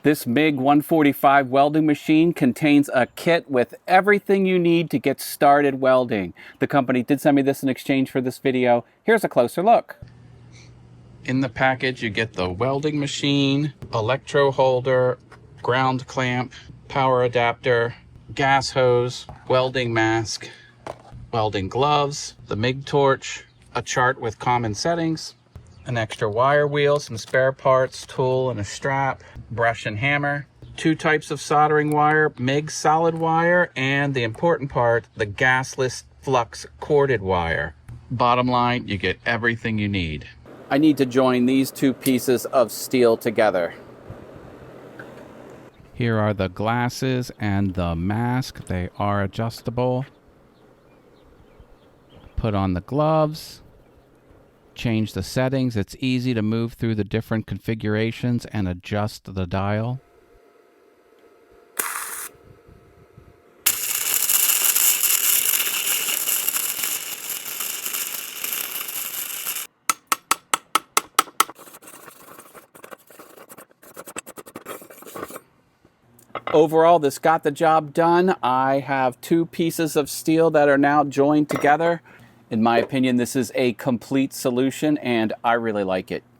This MIG 145 welding machine contains a kit with everything you need to get started welding. The company did send me this in exchange for this video. Here's a closer look. In the package, you get the welding machine, electro holder, ground clamp, power adapter, gas hose, welding mask, welding gloves, the MIG torch, a chart with common settings, an extra wire wheel, some spare parts, tool and a strap, brush and hammer, 2 types of soldering wire, MIG solid wire, and the important part, the gasless flux corded wire. Bottom line, you get everything you need. I need to join these 2 pieces of steel together. Here are the glasses and the mask. They are adjustable. Put on the gloves. Change the settings. It's easy to move through the different configurations and adjust the dial. Overall, this got the job done. I have 2 pieces of steel that are now joined together. In my opinion, this is a complete solution, and I really like it.